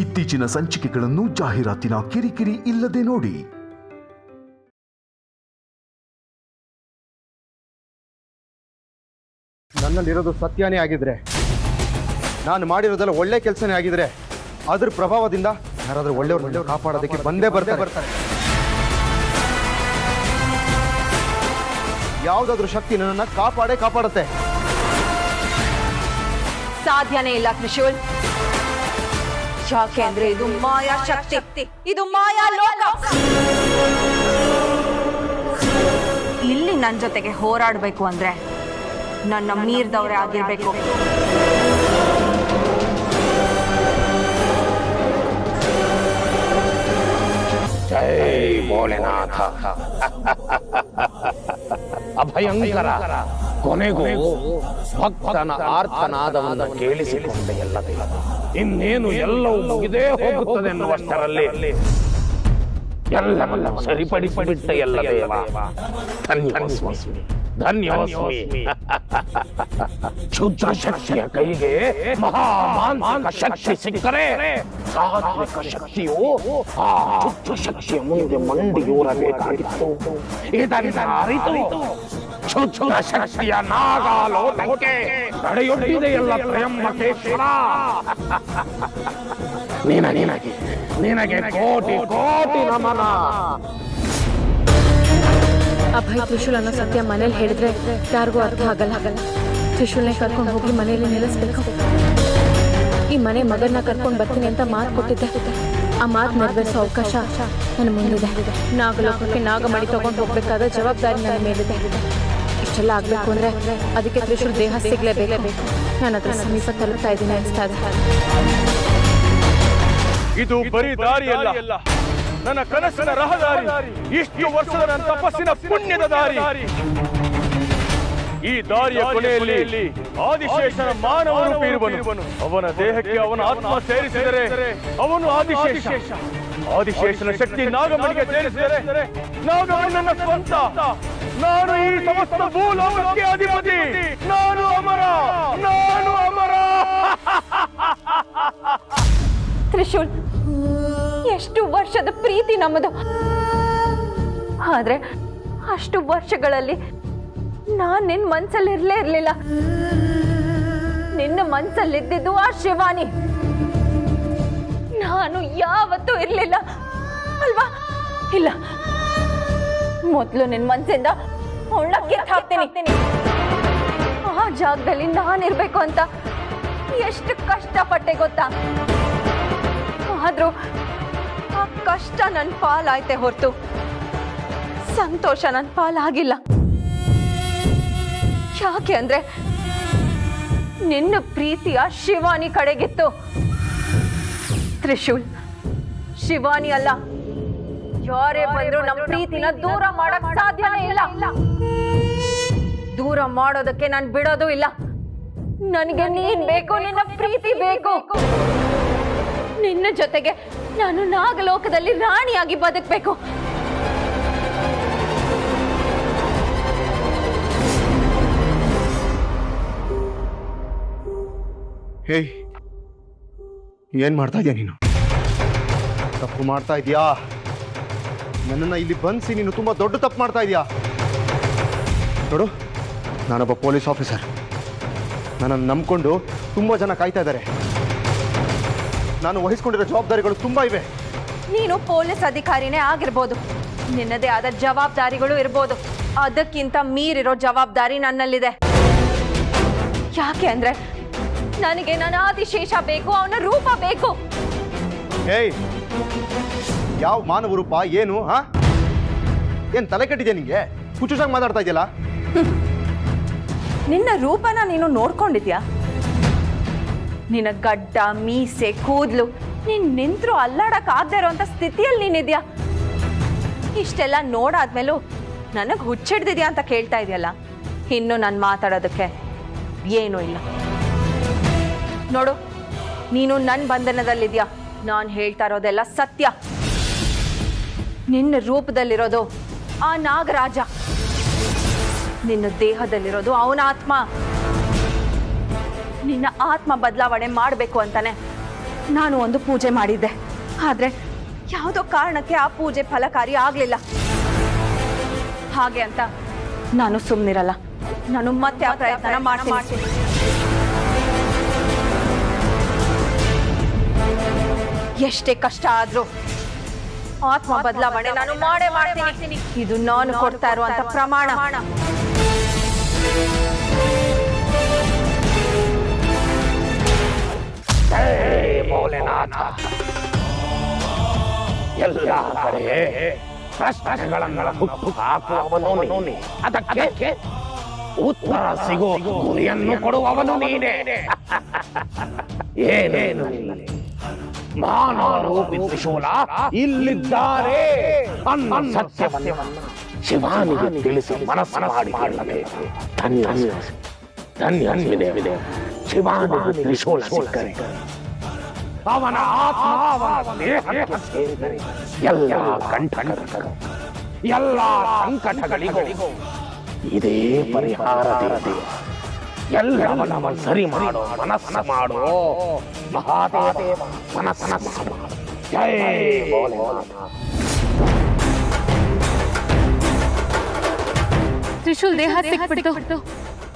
ಇತ್ತೀಚಿನ ಸಂಚಿಕೆಗಳನ್ನು ಜಾಹೀರಾತಿನ ಕಿರಿಕಿರಿ ಇಲ್ಲದೆ ನೋಡಿ. ನನ್ನಲ್ಲಿರೋದು ಸತ್ಯನೇ ಆಗಿದ್ರೆ, ನಾನು ಮಾಡಿರೋದೆಲ್ಲ ಒಳ್ಳೆ ಕೆಲಸನೇ ಆಗಿದ್ರೆ, ಅದ್ರ ಪ್ರಭಾವದಿಂದ ಯಾರಾದ್ರೂ ಒಳ್ಳೆಯವ್ರನ್ನ ಕಾಪಾಡೋದಕ್ಕೆ ಬಂದೇ ಬರ್ತಾರೆ. ಯಾವುದಾದ್ರೂ ಶಕ್ತಿ ನನ್ನನ್ನು ಕಾಪಾಡುತ್ತೆ. ಸಾಧ್ಯನೇ ಇಲ್ಲ ತ್ರಿಶೂಲ್. ಯಾಕೆ ಅಂದ್ರೆ ಇದು ಮಾಯಾ ಶಕ್ತಿ, ಇದು ಮಾಯಾ ಲೋಕ. ಇಲ್ಲಿ ನನ್ನ ಜೊತೆಗೆ ಹೋರಾಡಬೇಕು ಅಂದ್ರೆ ನನ್ನ ಮೀರ್ದವ್ರೆ ಆಗಿರ್ಬೇಕು. ಜೈ ಭೋಲೆನಾಥ. ಅಭಯಂಕರ. ಕೊನೆಗೂ ಭಕ್ತನ ಆರ್ತನಾದವನ್ನು ಕೇಳಿಸಿಕೊಂಡ ಎಲ್ಲ ದೇವ. ಇನ್ನೇನು ಎಲ್ಲವೂ ಮುಗಿದೇ ಹೋಗುತ್ತದೆ ಎನ್ನುವಷ್ಟರಲ್ಲಿ ಎಲ್ಲವನ್ನ ಸರಿಪಡಿಸಿಬಿಟ್ಟ ಎಲ್ಲ ದೇವ. ಧನ್ಯೋಸ್ಮಿ, ಧನ್ಯೋಸ್ಮಿ. ಕ್ಷುದ್ರ ಶಕ್ತಿಯ ಕೈಗೆ ಮಹಾಮಾಂತ್ರಿಕ ಶಕ್ತಿ ಸಿಕ್ಕರೆ ಸಾತ್ವಿಕ ಶಕ್ತಿಯು ಆ ಕ್ಷುದ್ರ ಶಕ್ತಿಯ ಮುಂದೆ ಮಂಡಿಯೂರಬೇಕಾಗಿತ್ತು. ಇದರಿಂದ ಅರಿತು ಕ್ಷುದ್ರ ಶಕ್ತಿಯ ನಾಗಾಲೋಕಕ್ಕೆ ನಡೆಯೊಡ್ಡಿದೆಯಲ್ಲ ತ್ರಯಂಬಕೇಶ್ವರ. ನಿನಗೆ ಕೋಟಿ ಕೋಟಿ ನಮನ. ಅಭಯ್ ತ್ರಿಶೂಲ್ ಅನ್ನೋ ಸತ್ಯ ಮನೇಲಿ ಹೇಳಿದ್ರೆ ಯಾರಿಗೂ ಅರ್ಥ ಆಗಲ್ಲ. ತ್ರಿಶೂಲ್ನೇ ಕರ್ಕೊಂಡು ಹೋಗಿ ಮನೆಯಲ್ಲಿ ನಿಲ್ಲಿಸ್ಬೇಕು. ಈ ಮನೆ ಮಗನ್ನ ಕರ್ಕೊಂಡು ಬರ್ತೀನಿ ಅಂತ ಮಾತು ಕೊಟ್ಟಿದ್ದೆ. ಆ ಮಾತು ನೆರವೇರಿಸೋ ಅವಕಾಶ ನನ್ನ ಮುಂದಿದೆ. ನಾಗಲೋಕಕ್ಕೆ ನಾಗಮಣಿ ತಗೊಂಡು ಹೋಗ್ಬೇಕಾದ ಜವಾಬ್ದಾರಿ ನನ್ನ ಮೇಲಿದೆ. ಇಷ್ಟೆಲ್ಲ ಆಗ್ಬೇಕು ಅಂದ್ರೆ ಅದಕ್ಕೆ ತ್ರಿಶೂಲ್ ದೇಹ ಸಿಗ್ಲೇಬೇಕು. ನಾನು ಅದ್ರ ಸಮೀಪ ತಲುಪ್ತಾ ಇದ್ದೀನಿ ಅನಿಸ್ತಾ ಇದೆ. ಇದು ಬರೀ ದಾರಿಯಲ್ಲ, ನನ್ನ ಕನಸಿನ ರಹದಾರಿ. ಇಷ್ಟು ವರ್ಷದ ನನ್ನ ತಪಸ್ಸಿನ ಪುಣ್ಯದ ದಾರಿ. ಈ ದಾರಿಯ ಕೊನೆಯಲ್ಲಿ ಆದಿಶೇಷನ ಮಾನವ ರೂಪ ಇರುವನು. ಅವನ ದೇಹಕ್ಕೆ ಅವನ ಆತ್ಮ ಸೇರಿಸಿದರೆ ಅವನು ಆದಿಶೇಷ. ಆದಿಶೇಷನ ಶಕ್ತಿ ನಾಗಮಣಿಗೆ ಸೇರಿಸಿದರೆ ನಾಗಮಣಿ ನನ್ನ ಸ್ವಂತ. ನಾನು ಈ ಸಮಸ್ತ ಭೂಲೋಕಕ್ಕೆ ಅಧಿಪತಿ. ನಾನು ಅಮರ. ತ್ರಿಶೂಲ್, ಎಷ್ಟು ವರ್ಷದ ಪ್ರೀತಿ ನಮ್ಮದು. ಆದ್ರೆ ಅಷ್ಟು ವರ್ಷಗಳಲ್ಲಿ ನಾನ್ ನಿನ್ನ ಮನ್ಸಲ್ಲಿ ಇರ್ಲಿಲ್ಲ. ನಿನ್ನ ಮನ್ಸಲ್ಲಿದ್ದಿದ್ದು ಆ ಶಿವಾನಿ. ನಾನು ಯಾವತ್ತೂ ಇರ್ಲಿಲ್ಲ ಅಲ್ವಾ? ಇಲ್ಲ, ಮೊದಲು ನಿನ್ನ ಮನ್ಸಿಂದ ಅವಳಕ್ಕೆ ಹಾಕ್ತೀನಿ. ಆ ಜಾಗದಲ್ಲಿ ನಾನಿರ್ಬೇಕು ಅಂತ ಎಷ್ಟು ಕಷ್ಟಪಟ್ಟೆ ಗೊತ್ತಾ? ಆದ್ರೂ ಆ ಕಷ್ಟ ನನ್ನ ಪಾಲಾಯ್ತೆ ಹೊರತು ಸಂತೋಷ ನನ್ನ ಪಾಲಾಗಿಲ್ಲ. ಯಾಕೆ ಅಂದ್ರೆ ನಿನ್ನ ಪ್ರೀತಿಯ ಶಿವಾನಿ ಕಡೆಗಿತ್ತು. ತ್ರಿಶೂಲ್, ಶಿವಾನಿ ಅಲ್ಲ, ಯಾರೇ ಬಂದ್ರು ನಮ್ಮ ಪ್ರೀತಿನ ದೂರ ಮಾಡಕ್ ಸಾಧ್ಯನೇ ಇಲ್ಲ. ದೂರ ಮಾಡೋದಕ್ಕೆ ನಾನು ಬಿಡೋದು ಇಲ್ಲ. ನನಗೆ ನೀನ್ ಬೇಕು, ನಿನ್ನ ಪ್ರೀತಿ ಬೇಕು. ನಿನ್ನ ಜೊತೆಗೆ ನಾನು ನಾಗಲೋಕದಲ್ಲಿ ರಾಣಿಯಾಗಿ ಬದುಕಬೇಕು. ಹೇ, ಏನ್ ಮಾಡ್ತಾ ಇದೀಯ ನೀನು? ತಪ್ಪು ಮಾಡ್ತಾ ಇದೀಯಾ. ನನ್ನನ್ನ ಇಲ್ಲಿ ಬಂಧಿಸಿ ನೀನು ತುಂಬಾ ದೊಡ್ಡ ತಪ್ಪು ಮಾಡ್ತಾ ಇದೀಯಾ. ನೋಡು, ನಾನೊಬ್ಬ ಪೊಲೀಸ್ ಆಫೀಸರ್. ನನ್ನನ್ನು ನಂಬ್ಕೊಂಡು ತುಂಬಾ ಜನ ಕಾಯ್ತಾ ಇದ್ದಾರೆ. ನಾನು ವಹಿಸ್ಕೊಂಡಿರೋ ಜವಾಬ್ದಾರಿಗಳು ತುಂಬಾ ಇವೆ. ನೀನು ಪೊಲೀಸ್ ಅಧಿಕಾರಿನೇ ಆಗಿರ್ಬೋದು, ನಿನ್ನದೇ ಆದ ಜವಾಬ್ದಾರಿಗಳು ಇರ್ಬೋದು. ಅದಕ್ಕಿಂತ ಮೀರಿರೋ ಜವಾಬ್ದಾರಿ ನನ್ನಲ್ಲಿದೆ. ಯಾಕೆ ಅಂದ್ರೆ ನನಗೆ ನನ್ನ ಆದಿಶೇಷ ಬೇಕು, ಅವನ ರೂಪ ಬೇಕು. ಏಯ್, ಯಾವ ಮಾನವ ರೂಪ? ಏನು ಏನ್ ತಲೆ ಕಟ್ಟಿದ್ಯಾ ನಿಂಗೆ? ಹುಚ್ಚುಸಾಗಿ ಮಾತಾಡ್ತಾ ಇದೆಯಲ್ಲ. ನಿನ್ನ ರೂಪನ ನೀನು ನೋಡ್ಕೊಂಡಿದ್ಯಾ? ನಿನ್ನ ಗಡ್ಡ, ಮೀಸೆ, ಕೂದ್ಲು, ನೀನ್ ನಿಂತ್ರು ಅಲ್ಲಾಡಕ್ ಆಗದೆ ಇರೋಂಥ ಸ್ಥಿತಿಯಲ್ಲಿ ನೀನಿದ್ಯಾ. ಇಷ್ಟೆಲ್ಲ ನೋಡಾದ್ಮೇಲೂ ನನಗ್ ಹುಚ್ಚಿಡ್ದಿದ್ಯಾ ಅಂತ ಕೇಳ್ತಾ ಇದೆಯಲ್ಲ. ಇನ್ನು ನಾನು ಮಾತಾಡೋದಕ್ಕೆ ಏನೂ ಇಲ್ಲ. ನೋಡು, ನೀನು ನನ್ನ ಬಂಧನದಲ್ಲಿದ್ಯಾ. ನಾನು ಹೇಳ್ತಾ ಇರೋದೆಲ್ಲ ಸತ್ಯ. ನಿನ್ನ ರೂಪದಲ್ಲಿರೋದು ಆ ನಾಗರಾಜ, ನಿನ್ನ ದೇಹದಲ್ಲಿರೋದು ಅವನ ಆತ್ಮ. ನಿನ್ನ ಆತ್ಮ ಬದಲಾವಣೆ ಮಾಡಬೇಕು ಅಂತಾನೆ ನಾನು ಒಂದು ಪೂಜೆ ಮಾಡಿದ್ದೆ. ಆದ್ರೆ ಯಾವುದೋ ಕಾರಣಕ್ಕೆ ಆ ಪೂಜೆ ಫಲಕಾರಿ ಆಗ್ಲಿಲ್ಲ. ಹಾಗೆ ಅಂತ ನಾನು ಸುಮ್ಮನಿರಲ್ಲ. ನಾನು ಮತ್ತೆ ಆ ಪ್ರಯತ್ನ ಮಾಡ್ತೀನಿ. ಎಷ್ಟೇ ಕಷ್ಟ ಆದ್ರೂ ಆತ್ಮ ಬದಲಾವಣೆ ನಾನು ಮಾಡೇ ಮಾಡ್ತೀನಿ. ಇದು ನಾನು ಕೊಡ್ತಾ ಇರುವಂತ ಪ್ರಮಾಣ. ಭೋಲೆನಾಥ, ಎಲ್ಲ ಕಡೆ ಪ್ರಶ್ನೆಗಳನ್ನ ಹುಟ್ಟು ಹಾಕುವವನು ನೀನೆ, ಅದಕ್ಕೆ ಉತ್ತರ ಸಿಗೋ ಗುರಿಯನ್ನು ಕೊಡುವವನು ನೀನೆ. ಏನೇನು ಮಾನವರೂಪಿ ತ್ರಿಶೂಲ ಇಲ್ಲಿದ್ದಾರೆ ಅನ್ನೋ ಸತ್ಯವನ್ನ ಶಿವಾನಿಗೆ ತಿಳಿಸಿ ಮನಸ್ಸು ಮಾಡಿಕೊಳ್ಳಬೇಕು. ಧನ್ಯವಿದೆ ಶಿವಾನಿಗೆ ತ್ರಿಶೂಲ ಸಿಕ್ಕರೆ, ಅವನ ಆತ್ಮ ಅವನ ದೇಹಕ್ಕೆ ಸೇರಿದರೆ ಎಲ್ಲ ಕಂಠಗಳು, ಎಲ್ಲ ಸಂಕಟಗಳಿಗೂ ಇದೇ ಪರಿಹಾರ ದೇವತೆ. ಎಲ್ಲವನ್ನ ಸರಿ ಮಾಡೋ ಮನಸ್ಸು ಮಾಡೋ ಮಹಾದೇವ, ಮನಸ್ಸು ಮಾಡೋ. ಜೈ ಭೋಲೆನಾಥ. ತ್ರಿಶೂಲ್ ದೇಹ ಸಿಕ್ಬಿಡ್ತು.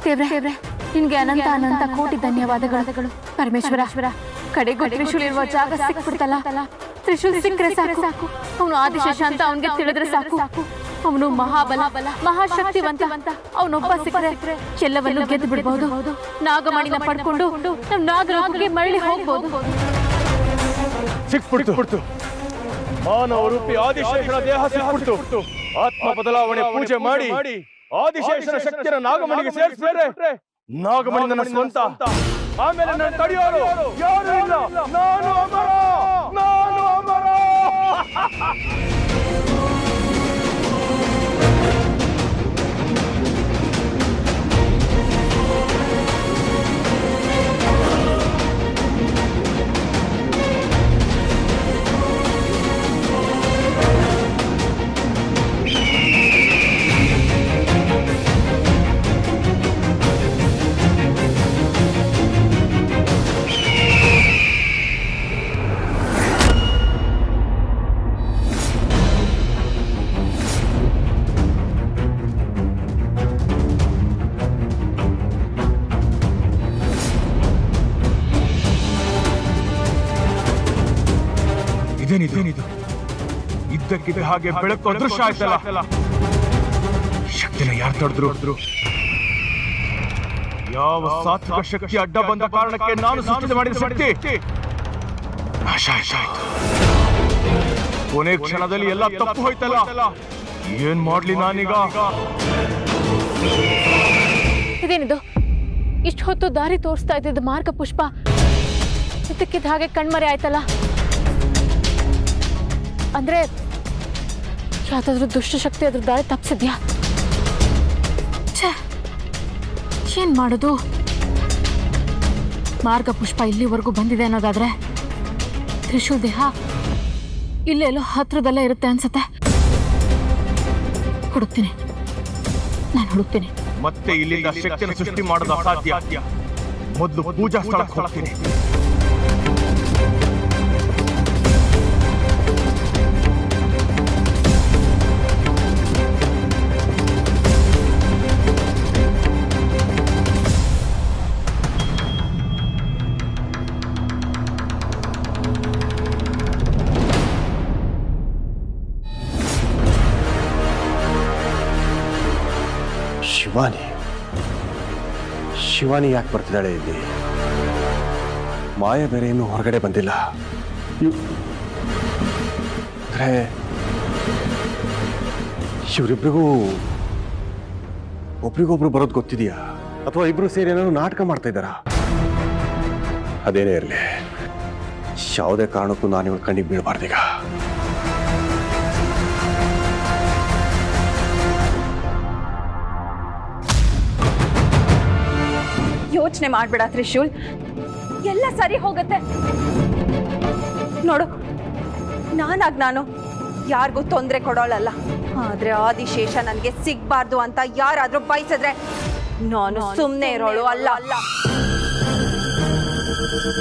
ದೇವ್ರೆ, ನಿನ್ಗೆ ಅನಂತ ಅನಂತ ಕೋಟಿ ಧನ್ಯವಾದಗಳು. ಪರಮೇಶ್ವರ, ಕಡೆಗೂ ತ್ರಿಶೂಲ್ ಇರುವ ಜಾಗ ಸಿಕ್ಬಿಡ್ತಲ್ಲ. ತ್ರಿಶೂಲ್ ಸಿಕ್ಕರೆ ಸಾಕು. ಅವನು ಆದಿಶೇಷ ಅಂತ ಅವನಿಗೆ ತಿಳಿದ್ರೆ ಸಾಕು. ಅವನು ಮಹಾಬಲ, ಮಹಾಶಕ್ತಿವಂತ. ಅವನೊಬ್ಬ ಸಿಕ್ಕರೆ ಎಲ್ಲವನ್ನು ಗೆದ್ದು ಬಿಡಬಹುದು. ನಾಗಮಣಿನ ಪಡ್ಕೊಂಡು ನಾವು ನಾಗಲೋಕಕ್ಕೆ ಮರಳಿ ಹೋಗ್ಬೋದು. ಸಿಕ್ಬಿಡ್ತು. ಮಾನವ ರೂಪಿ ಆದಿಶೇಷನ ದೇಹ ಸಿಕ್ಬಿಡ್ತು. ಆತ್ಮ ಬದಲಾವಣೆ ಪೂಜೆ ಮಾಡಿ ಆದಿಶೇಷನ ಶಕ್ತಿಯನ್ನು ನಾಗಮಣಿಗೆ ಸೇರಿಸಿದರೆ ನಾಗಮಣಿ ನನ್ನ ಸ್ವಂತ. ಆಮೇಲೆ ನನ್ನ ತಡೆಯೋರು ಯಾರು ಇಲ್ಲ. ನಾನು ಅಮರ. ಇದೇನಿದು? ಇದ್ದಕ್ಕಿದ್ದ ಹಾಗೆ ಬೆಳಕು ಅದೃಶ್ಯ ಆಯ್ತಲ್ಲ. ಶಕ್ತಿನ ಯಾರು ತಡೆದ್ರು? ಯಾವ ಸಾತ್ವಿಕ ಶಕ್ತಿ ಅಡ್ಡ ಬಂದ ಕಾರಣಕ್ಕೆ ನಾನು ಸೃಷ್ಟಿ ಮಾಡಿದ ಶಕ್ತಿ ನಾಶ ಆಯ್ತು. ಕೊನೆ ಕ್ಷಣದಲ್ಲಿ ಎಲ್ಲ ತಪ್ಪು ಹೋಯ್ತಲ್ಲ. ಏನ್ ಮಾಡ್ಲಿ ನಾನೀಗ? ಇದೇನಿದು? ಇಷ್ಟು ಹೊತ್ತು ದಾರಿ ತೋರಿಸ್ತಾ ಇದ್ದಿದ್ದು ಮಾರ್ಗ ಪುಷ್ಪ ಇದ್ದಕ್ಕಿದ್ದ ಹಾಗೆ ಕಣ್ಮರೆ ಆಯ್ತಲ್ಲ. ಅಂದ್ರೆ ಯಾವ್ದಾದ್ರು ದುಷ್ಟಶಕ್ತಿ ಅದ್ರ ದಾರಿ ತಪ್ಪಿಸಿದ್ಯಾ? ಏನ್ ಮಾಡೋದು? ಮಾರ್ಗ ಪುಷ್ಪ ಇಲ್ಲಿವರೆಗೂ ಬಂದಿದೆ ಅನ್ನೋದಾದ್ರೆ ತ್ರಿಶೂಲ್ ದೇಹ ಇಲ್ಲೆಲ್ಲೋ ಹತ್ರದಲ್ಲೇ ಇರುತ್ತೆ ಅನ್ಸುತ್ತೆ. ನಾನು ಹುಡುಕ್ತೀನಿ. ಮತ್ತೆ ಇಲ್ಲಿಂದ ಶಕ್ತಿಯನ್ನು ಸೃಷ್ಟಿ ಮಾಡೋದು ಅಸಾಧ್ಯ. ಮೊದಲು ಪೂಜಾ ಸ್ಥಳಕ್ಕೆ ಹೋಗ್ತೀನಿ. ಶಿವಾನಿ ಯಾಕೆ ಬರ್ತಿದ್ದಾಳೆ ಇಲ್ಲಿ? ಮಾಯ ಬೇರೆ ಇನ್ನೂ ಹೊರಗಡೆ ಬಂದಿಲ್ಲ. ಇವರಿಬ್ರಿಗೂ ಒಬ್ರಿಗೊಬ್ರು ಬರೋದು ಗೊತ್ತಿದೆಯಾ? ಅಥವಾ ಇಬ್ರು ಸೇರಿ ಏನಾದ್ರು ನಾಟಕ ಮಾಡ್ತಾ ಇದ್ದಾರಾ? ಅದೇನೇ ಇರಲಿ, ಯಾವುದೇ ಕಾರಣಕ್ಕೂ ನಾನು ಇವಳು ಕಣ್ಣಿಗೆ ಬೀಳಬಾರ್ದೀಗ. ಯೋಚನೆ ಮಾಡ್ಬೇಡ ತ್ರಿಶೂಲ್, ಎಲ್ಲ ಸರಿ ಹೋಗುತ್ತೆ. ನೋಡು, ನಾನು ಯಾರಿಗೂ ತೊಂದರೆ ಕೊಡೋಳಲ್ಲ. ಆದ್ರೆ ಆದಿಶೇಷ ನನಗೆ ಸಿಗ್ಬಾರ್ದು ಅಂತ ಯಾರಾದ್ರೂ ಬಯಸಿದ್ರೆ ನಾನು ಸುಮ್ಮನೆ ಇರೋಳು ಅಲ್ಲ. ಯಾವುದೋ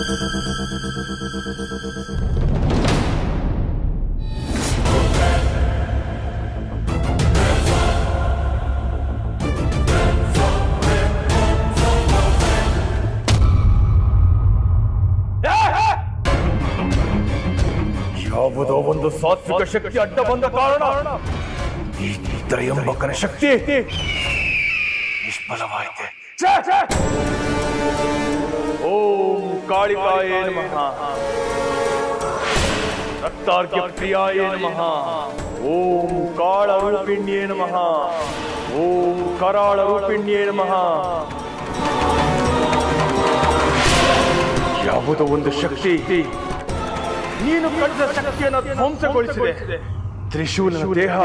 ಒಂದು ಸಾತ್ವಿಕ ಶಕ್ತಿ ಅಡ್ಡ ಬಂದ ಕಾರಣ ಈ ತ್ರಯಂಬಕನ ಶಕ್ತಿ ನಿಷ್ಫಲವಾಯಿತೆ. ಓಂ ಕಾಳಿಕಾಯೇ ನಮಃ, ರಕ್ತಾರ್ಘ್ಯ ಪ್ರಿಯಾಯೇ ನಮಃ, ಓಂ ಕಾಳ ರೂಪಿಣ್ಯೇ ನಮಃ, ಓಂ ಕರಾಳ ರೂಪಿಣ್ಯೇ ನಮಃ. ಯಾವುದೋ ಒಂದು ಶಕ್ತಿ ನೀನು ಕಂಡ ಶಕ್ತಿಯನ್ನು ಧ್ವಂಸಗೊಳಿಸಿದೆ. ತ್ರಿಶೂಲನ ದೇಹ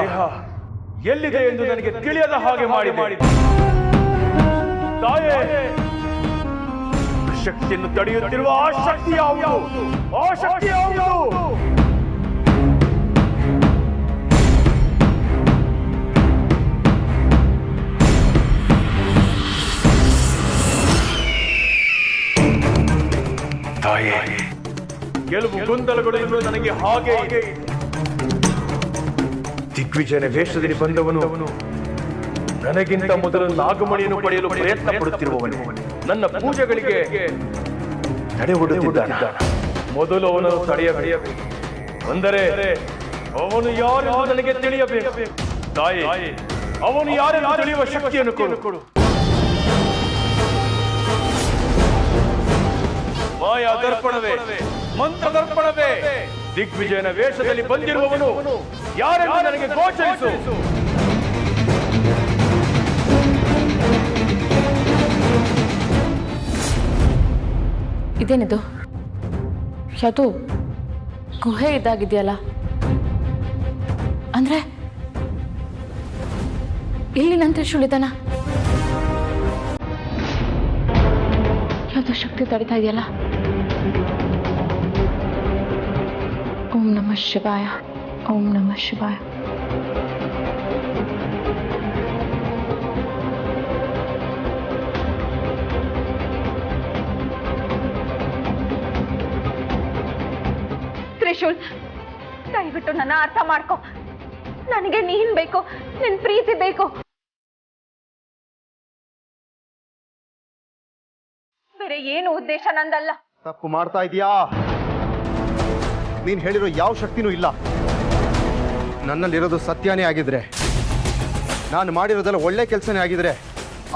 ಎಲ್ಲಿದೆ ಎಂದು ನನಗೆ ತಿಳಿಯದ ಹಾಗೆ ಮಾಡಿ ತಾಯೇ, ಶಕ್ತಿಯನ್ನು ತಡೆಯುತ್ತಿರುವ ಆ ಶಕ್ತಿ ಯಾವುದು? ಆ ಶಕ್ತಿ ಯಾವುದು? ತಾಯೇ, ಕೆಲವು ಗೊಂದಲಗಳು ನನಗೆ ಹಾಗೆ ಇದೆ. ದಿಗ್ವಿಜಯನ ವೇಷದಲ್ಲಿ ಬಂದವನು ನನಗಿಂತ ಮೊದಲು ನಾಗಮಣಿಯನ್ನು ಪಡೆಯಲು ಪ್ರಯತ್ನ ಪಡುತ್ತಿರುವವನು ನನ್ನ ಪೂಜೆಗಳಿಗೆ ತಡೆ ಹೊಡೆಯುತ್ತಿದ್ದಾನೆ. ಮೊದಲು ಅವನನ್ನು ತಡೆಯಬೇಕು. ಅಂದರೆ ಅವನು ಯಾರೆಂದು ನನಗೆ ತಿಳಿಯಬೇಕು. ತಾಯಿ, ಅವನು ಯಾರೆಂದು ತಿಳಿಯುವ ಶಕ್ತಿಯನ್ನು ಕೊಡು. ಮಾಯಾ ದರ್ಪಣವೇ, ಮಂತ್ರ ದರ್ಪಣವೇ, ದಿಗ್ವಿಜಯನ ವೇಷದಲ್ಲಿ ಬಂದಿರುವವನು ಯಾರೆಂದು ನನಗೆ ಗೋಚರಿಸು. ಇದೇನಿದು? ಯಾವುದು ಗುಹೆ ಇದ್ದಾಗಿದೆಯಲ್ಲ? ಅಂದ್ರೆ ಇಲ್ಲಿ ನನ್ನ ತ್ರಿಶೂಲಿದಾನ? ಯಾವುದು ಶಕ್ತಿ ತಡಿತಾ ಇದೆಯಲ್ಲ? ಓಂ ನಮಃ ಶಿವಾಯ, ಓಂ ನಮಃ ಶಿವಾಯ. ತ್ರಿಶೂಲ್, ದಯವಿಟ್ಟು ನನ್ನ ಅರ್ಥ ಮಾಡ್ಕೊ. ನನಗೆ ನೀನ್ ಬೇಕು, ನಿನ್ ಪ್ರೀತಿ ಬೇಕು. ಬೇರೆ ಏನು ಉದ್ದೇಶ ನಂದಲ್ಲ. ತಪ್ಪು ಮಾಡ್ತಾ ಇದೀಯಾ? ನೀನ್ ಹೇಳಿರೋ ಯಾವ ಶಕ್ತಿನೂ ಇಲ್ಲ. ನನ್ನಲ್ಲಿರೋದು ಸತ್ಯನೇ ಆಗಿದ್ರೆ, ನಾನು ಮಾಡಿರೋದೆಲ್ಲ ಒಳ್ಳೆ ಕೆಲಸನೇ ಆಗಿದ್ರೆ,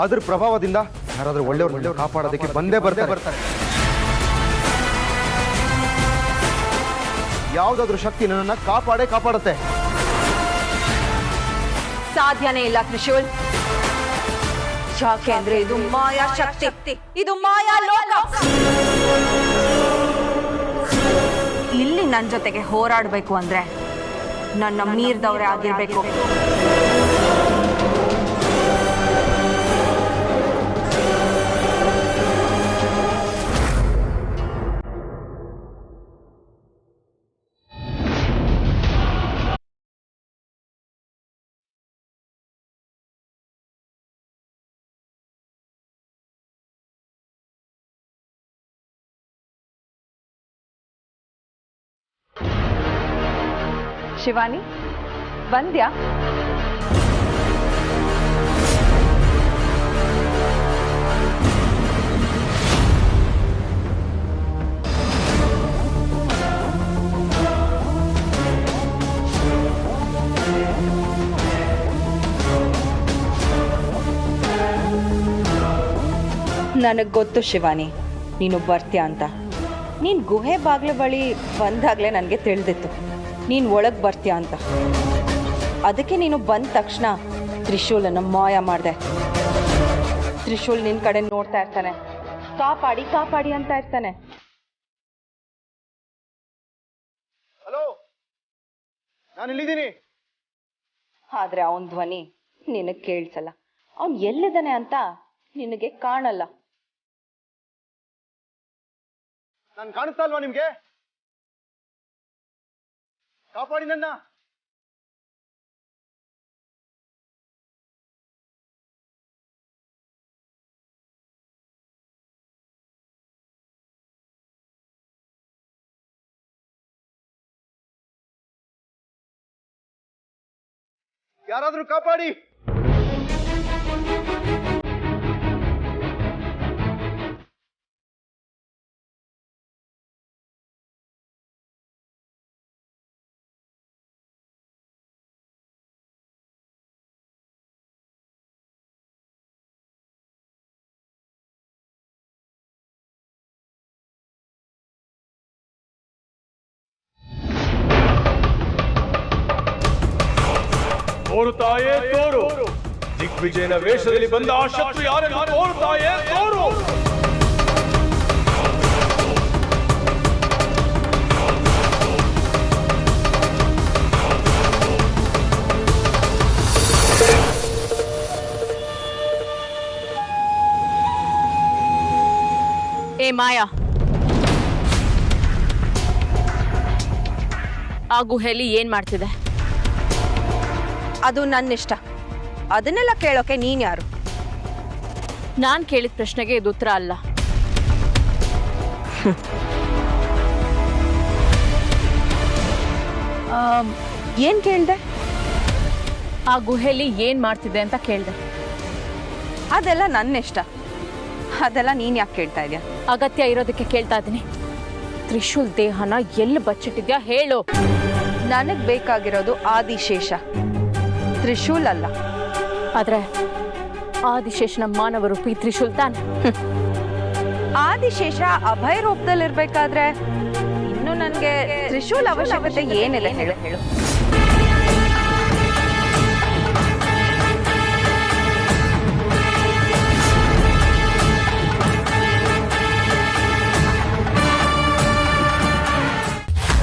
ಅದ್ರ ಪ್ರಭಾವದಿಂದ ಯಾರಾದ್ರೂ ಒಳ್ಳೆಯವ್ರು ಕಾಪಾಡೋದಕ್ಕೆ ಬಂದೇ ಬರ್ತಾರೆ. ಯಾವುದಾದ್ರೂ ಶಕ್ತಿ ನನ್ನನ್ನ ಕಾಪಾಡುತ್ತೆ. ಸಾಧ್ಯನೇ ಇಲ್ಲ ತ್ರಿಶೂಲ್. ಯಾಕೆ ಅಂದ್ರೆ ಇದು ಮಾಯಾ ಶಕ್ತಿ, ಇದು ಮಾಯಾ ಲೋಕ. ಇಲ್ಲಿ ನನ್ನ ಜೊತೆಗೆ ಹೋರಾಡಬೇಕು ಅಂದ್ರೆ ನನ್ನ ಮೀರ್ದವ್ರೆ ಆಗಿರ್ಬೇಕು. ಶಿವಾನಿ, ಬಂದ್ಯಾ? ನನಗೆ ಗೊತ್ತು ಶಿವಾನಿ, ನೀನು ಬರ್ತೀಯ ಅಂತ. ನೀನು ಗುಹೆ ಬಾಗಿಲು ಬಳಿ ಬಂದಾಗಲೇ ನನಗೆ ತಿಳಿದಿತ್ತು ನೀನು ಒಳಗೆ ಬರ್ತೀಯ ಅಂತ. ಅದಕ್ಕೆ ನೀನು ಬಂದ ತಕ್ಷಣ ತ್ರಿಶೂಲನ ಮಾಯ ಮಾಡಿದೆ. ತ್ರಿಶೂಲ್ ನಿನ್ನ ಕಡೆ ನೋಡ್ತಾ ಇರ್ತಾನೆ, ಕಾಪಾಡಿ ಕಾಪಾಡಿ ಅಂತ ಇರ್ತಾನೆ. ಹಲೋ, ನಾನು ಇಲ್ಲಿದ್ದೀನಿ. ಆದ್ರೆ ಅವನ ಧ್ವನಿ ನಿನಗೆ ಕೇಳಿಸಲ್ಲ. ಅವನು ಎಲ್ಲಿದ್ದಾನೆ ಅಂತ ನಿನಗೆ ಕಾಣಲ್ಲ. ನಾನು ಕಾಣಿಸ್ತಾ ಅಲ್ವಾ ನಿಮ್ಗೆ? ಕಾಪಾಡಿ ನನ್ನ. ಯಾರಾದ್ರೂ ಕಾಪಾಡಿ. ತೋರು ತಾಯೇ ತೋರು, ದಿಗ್ವಿಜಯನ ವೇಷದಲ್ಲಿ ಬಂದ ಆ ಶತ್ರು ಯಾರೆಂದು ತೋರು ತಾಯೇ ತೋರು. ಏ ಮಾಯಾ, ಆ ಗುಹೆಲಿ ಏನ್ ಮಾಡ್ತಿದೆ? ಅದು ನನ್ನಿಷ್ಟ. ಅದನ್ನೆಲ್ಲ ಕೇಳೋಕೆ ನೀನ್ ಯಾರು? ನಾನ್ ಕೇಳಿದ ಪ್ರಶ್ನೆಗೆ ಇದು ಉತ್ತರ ಅಲ್ಲ. ಏನ್ ಕೇಳ್ದೆ? ಆ ಗುಹೆಲಿ ಏನ್ ಮಾಡ್ತಿದೆ ಅಂತ ಕೇಳ್ದೆ. ಅದೆಲ್ಲ ನನ್ನಿಷ್ಟ. ಅದೆಲ್ಲ ನೀನ್ ಯಾಕೆ ಕೇಳ್ತಾ ಇದೀಯ? ಅಗತ್ಯ ಇರೋದಕ್ಕೆ ಕೇಳ್ತಾ ಇದೀನಿ. ತ್ರಿಶೂಲ್ ದೇಹನ ಎಲ್ಲಿ ಬಚ್ಚಿಟ್ಟಿದ್ಯಾ ಹೇಳು. ನನಗ್ ಬೇಕಾಗಿರೋದು ಆದಿಶೇಷ, ತ್ರಿಶೂಲ್ ಅಲ್ಲ. ಆದ್ರೆ ಆದಿಶೇಷನ ಮಾನವ ರೂಪಿ ತ್ರಿಶೂಲ್ ತಾನೆ. ಆದಿಶೇಷ ಅಭಯ ರೂಪದಲ್ಲಿರ್ಬೇಕಾದ್ರೆ ಇನ್ನು ನನ್ಗೆ ತ್ರಿಶೂಲ್ ಅವಶ್ಯಕತೆ ಏನಿದೆ ಹೇಳು?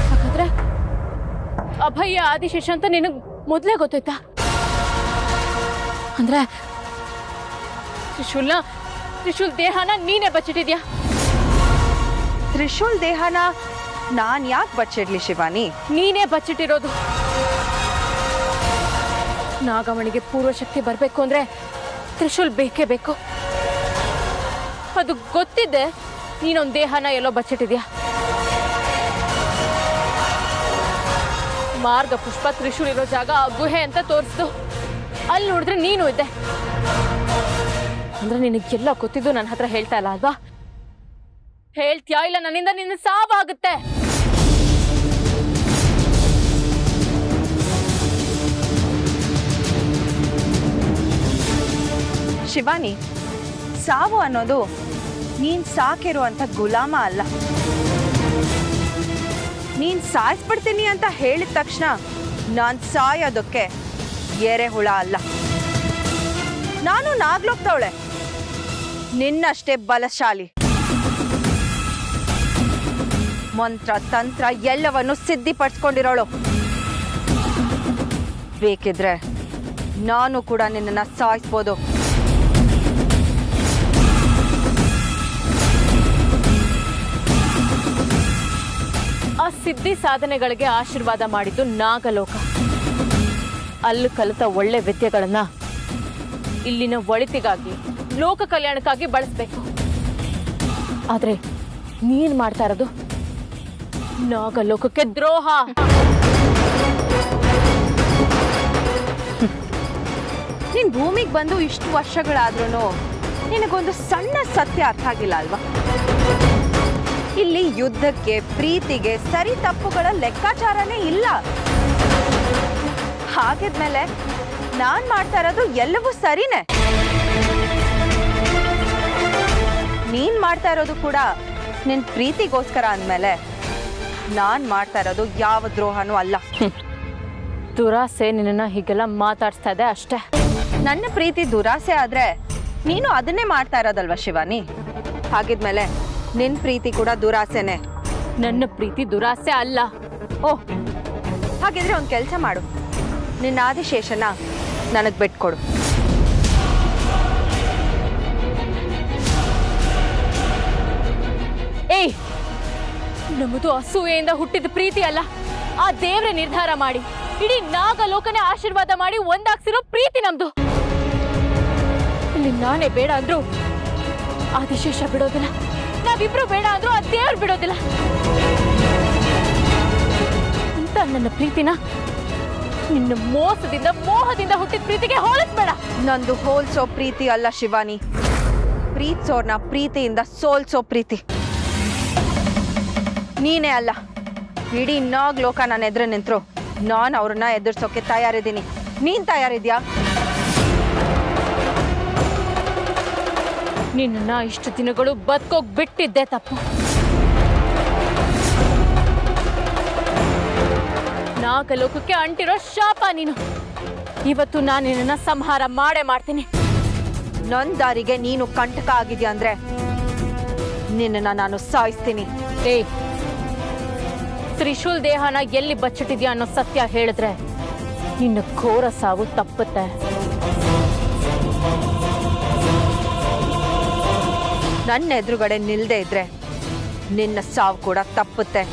ಹಾಗಾದ್ರೆ ಅಭಯ ಆದಿಶೇಷ ಅಂತ ನಿನಗ್ ಮೊದ್ಲೇ ಗೊತ್ತಾಯ್ತಾ? ಅಂದ್ರೆ ತ್ರಿಶೂಲ್ ದೇಹನ ನೀನೇ ಬಚ್ಚಿಟ್ಟಿದ್ಯಾ? ತ್ರಿಶೂಲ್ ದೇಹನ ನಾನ್ ಯಾಕೆ ಬಚ್ಚಿಡ್ಲಿ ಶಿವಾನಿ? ನೀನೇ ಬಚ್ಚಿಟ್ಟಿರೋದು. ನಾಗಮಣಿಗೆ ಪೂರ್ವಶಕ್ತಿ ಬರ್ಬೇಕು ಅಂದ್ರೆ ತ್ರಿಶೂಲ್ ಬೇಕೇ ಬೇಕು. ಅದು ಗೊತ್ತಿದ್ದೆ ನೀನೊಂದ್ ದೇಹನ ಎಲ್ಲೋ ಬಚ್ಚಿಟ್ಟಿದ್ಯಾ. ಮಾರ್ಗ ಪುಷ್ಪ ತ್ರಿಶೂಲ್ ಇರೋ ಜಾಗ ಆ ಗುಹೆ ಅಂತ ತೋರಿಸ್ದು. ಅಲ್ಲಿ ನೋಡಿದ್ರೆ ನೀನು ಇದ್ದೆ. ಅಂದ್ರೆ ನಿನಗೆಲ್ಲ ಗೊತ್ತಿದ್ದು ನನ್ನ ಹತ್ರ ಹೇಳ್ತಾ ಇಲ್ಲ ಅಲ್ವಾ? ಹೇಳ್ತೀಯಾ ಇಲ್ಲ ನನ್ನಿಂದ ನಿನ್ನ ಸಾವಾಗುತ್ತೆ. ಶಿವಾನಿ, ಸಾವು ಅನ್ನೋದು ನೀನ್ ಸಾಕಿರುವಂತ ಗುಲಾಮ ಅಲ್ಲ. ನೀನ್ ಸಾಯಿಸ್ಬಿಡ್ತೀನಿ ಅಂತ ಹೇಳಿದ ತಕ್ಷಣ ನಾನ್ ಸಾಯೋದಕ್ಕೆ ಎರೆಹುಳ ಅಲ್ಲ. ನಾನು ನಾಗ್ಲೋಗ್ತವಳೆ, ನಿನ್ನಷ್ಟೇ ಬಲಶಾಲಿ. ಮಂತ್ರ ತಂತ್ರ ಎಲ್ಲವನ್ನು ಸಿದ್ಧಿಪಡಿಸ್ಕೊಂಡಿರೋಳು. ಬೇಕಿದ್ರೆ ನಾನು ಕೂಡ ನಿನ್ನನ್ನ ಸಾಯಿಸ್ಬೋದು. ಆ ಸಿದ್ಧಿ ಸಾಧನೆಗಳಿಗೆ ಆಶೀರ್ವಾದ ಮಾಡಿದ್ದು ನಾಗಲೋಕ. ಅಲ್ಲಿ ಕಲಿತ ಒಳ್ಳೆ ವಿದ್ಯೆಗಳನ್ನ ಇಲ್ಲಿನ ಒಳಿತಿಗಾಗಿ, ಲೋಕ ಕಲ್ಯಾಣಕ್ಕಾಗಿ ಬಳಸಬೇಕು. ಆದ್ರೆ ನೀನ್ ಮಾಡ್ತಾ ಇರೋದು ನಾಗಲೋಕಕ್ಕೆ ದ್ರೋಹ. ನೀನ್ ಭೂಮಿಗೆ ಬಂದು ಇಷ್ಟು ವರ್ಷಗಳಾದ್ರೂ ನಿನಗೊಂದು ಸಣ್ಣ ಸತ್ಯ ಅರ್ಥ ಆಗಿಲ್ಲ ಅಲ್ವಾ? ಇಲ್ಲಿ ಯುದ್ಧಕ್ಕೆ, ಪ್ರೀತಿಗೆ ಸರಿ ತಪ್ಪುಗಳ ಲೆಕ್ಕಾಚಾರನೇ ಇಲ್ಲ. ಹಾಗಿದ್ಮೇಲೆ ನಾನ್ ಮಾಡ್ತಾ ಇರೋದು ಎಲ್ಲವೂ ಸರಿನೇ. ನೀನ್ ಮಾಡ್ತಾ ಇರೋದು ಕೂಡ ನಿನ್ ಪ್ರೀತಿಗೋಸ್ಕರ ಅಂದ್ಮೇಲೆ ನಾನ್ ಮಾಡ್ತಾ ಇರೋದು ಯಾವ ದ್ರೋಹನೂ ಅಲ್ಲ. ದುರಾಸೆ ನಿನ್ನ ಹೀಗೆಲ್ಲ ಮಾತಾಡ್ಸ್ತಾ ಇದೆ ಅಷ್ಟೇ. ನನ್ನ ಪ್ರೀತಿ ದುರಾಸೆ ಆದ್ರೆ ನೀನು ಅದನ್ನೇ ಮಾಡ್ತಾ ಇರೋದಲ್ವಾ ಶಿವಾನಿ? ಹಾಗಿದ್ಮೇಲೆ ನಿನ್ ಪ್ರೀತಿ ಕೂಡ ದುರಾಸೆನೆ. ನನ್ನ ಪ್ರೀತಿ ದುರಾಸೆ ಅಲ್ಲ. ಓಹ್, ಹಾಗಿದ್ರೆ ಒಂದ್ ಕೆಲ್ಸ ಮಾಡು, ನಿನ್ನ ಆದಿಶೇಷನ ನನಗ್ ಬಿಟ್ಕೊಡು. ಏಯ್, ನಮ್ಮದು ಅಸೂಯೆಯಿಂದ ಹುಟ್ಟಿದ ಪ್ರೀತಿ ಅಲ್ಲ. ಆ ದೇವ್ರೆ ನಿರ್ಧಾರ ಮಾಡಿ ಇಡೀ ನಾಗಲೋಕನೇ ಆಶೀರ್ವಾದ ಮಾಡಿ ಒಂದಾಗ್ಸಿರೋ ಪ್ರೀತಿ ನಮ್ದು. ಇಲ್ಲಿ ನಾನೇ ಬೇಡ ಅಂದ್ರು ಆದಿಶೇಷ ಬಿಡೋದಿಲ್ಲ, ನಾವಿಬ್ರು ಬೇಡ ಅಂದ್ರು ಆ ದೇವ್ರು ಬಿಡೋದಿಲ್ಲ. ಅಂತ ನನ್ನ ಪ್ರೀತಿನ ನಿನ್ನ ಮೋಸದಿಂದ ಮೋಹದಿಂದ ಹುಟ್ಟಿದ ಪ್ರೀತಿಗೆ ಹೋಲಿಸ್ಬೇಡ. ನಂದು ಹೋಲ್ಸೋ ಪ್ರೀತಿ ಅಲ್ಲ ಶಿವಾನಿ, ಪ್ರೀತಿಸೋರ್ನ ಪ್ರೀತಿಯಿಂದ ಸೋಲ್ಸೋ ಪ್ರೀತಿ. ನೀನೇ ಅಲ್ಲ, ಇಡೀ ನಾಗ್ ಲೋಕ ನನ್ನ ಎದುರು ನಿಂತ್ರು ನಾನು ಅವ್ರನ್ನ ಎದುರ್ಸೋಕೆ ತಯಾರಿದ್ದೀನಿ. ನೀನ್ ತಯಾರಿದ್ಯಾ? ನಿನ್ನ ಇಷ್ಟು ದಿನಗಳು ಬದುಕೋಗ್ ಬಿಟ್ಟಿದ್ದೆ ತಪ್ಪು. ನಾಗಲೋಕಕ್ಕೆ ಅಂಟಿರೋ ಶಾಪ ನೀನು. ಇವತ್ತು ನಾನು ನಿನ್ನ ಸಂಹಾರ ಮಾಡೇ ಮಾಡ್ತೀನಿ. ನನ್ ದಾರಿಗೆ ನೀನು ಕಂಟಕ ಆಗಿದ್ಯಾ ಅಂದ್ರೆ ನಿನ್ನ ನಾನು ಸಾಯಿಸ್ತೀನಿ. ತ್ರಿಶೂಲ್ ದೇಹನ ಎಲ್ಲಿ ಬಚ್ಚಿಟ್ಟಿದ್ಯಾ ಅನ್ನೋ ಸತ್ಯ ಹೇಳಿದ್ರೆ ನಿನ್ನ ಘೋರ ಸಾವು ತಪ್ಪುತ್ತೆ. ನನ್ನ ಎದುರುಗಡೆ ನಿಲ್ದೇ ಇದ್ರೆ ನಿನ್ನ ಸಾವು ಕೂಡ ತಪ್ಪುತ್ತೆ.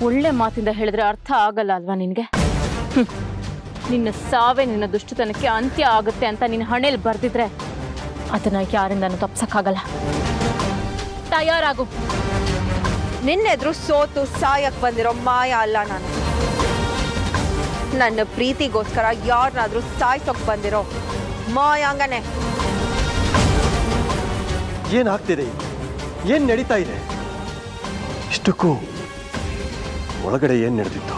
ಒಳ್ಳೆ ಮಾತಿಂದ ಹೇಳಿದ್ರೆ ಅರ್ಥ ಆಗಲ್ಲ ಅಲ್ವಾ ನಿನ್ಗೆ? ನಿನ್ನ ಸಾವೇ ನಿನ್ನ ದುಷ್ಟತನಕ್ಕೆ ಅಂತ್ಯ ಆಗುತ್ತೆ ಅಂತ ನಿನ್ನ ಹಣೆಯಲ್ಲಿ ಬರ್ದಿದ್ರೆ ಅದನ್ನ ಯಾರಿಂದನೂ ತಪ್ಸಕ್ಕಾಗಲ್ಲ. ತಯಾರಾಗು. ನಿನ್ನೆದ್ರು ಸೋತು ಸಾಯಕ್ ಬಂದಿರೋ ಮಾಯ ಅಲ್ಲ ನಾನು. ನನ್ನ ಪ್ರೀತಿಗೋಸ್ಕರ ಯಾರನ್ನಾದ್ರೂ ಸಾಯ್ಸೋಕ್ ಬಂದಿರೋ ಮಾಯಾಂಗನೆ. ಏನಾಗ್ತಿದೆ? ಏನ್ ನಡೀತಾ ಇದೆ? ಇಷ್ಟಕ್ಕೂ ಒಳಗಡೆ ಏನ್ ನಡೆದಿತ್ತು?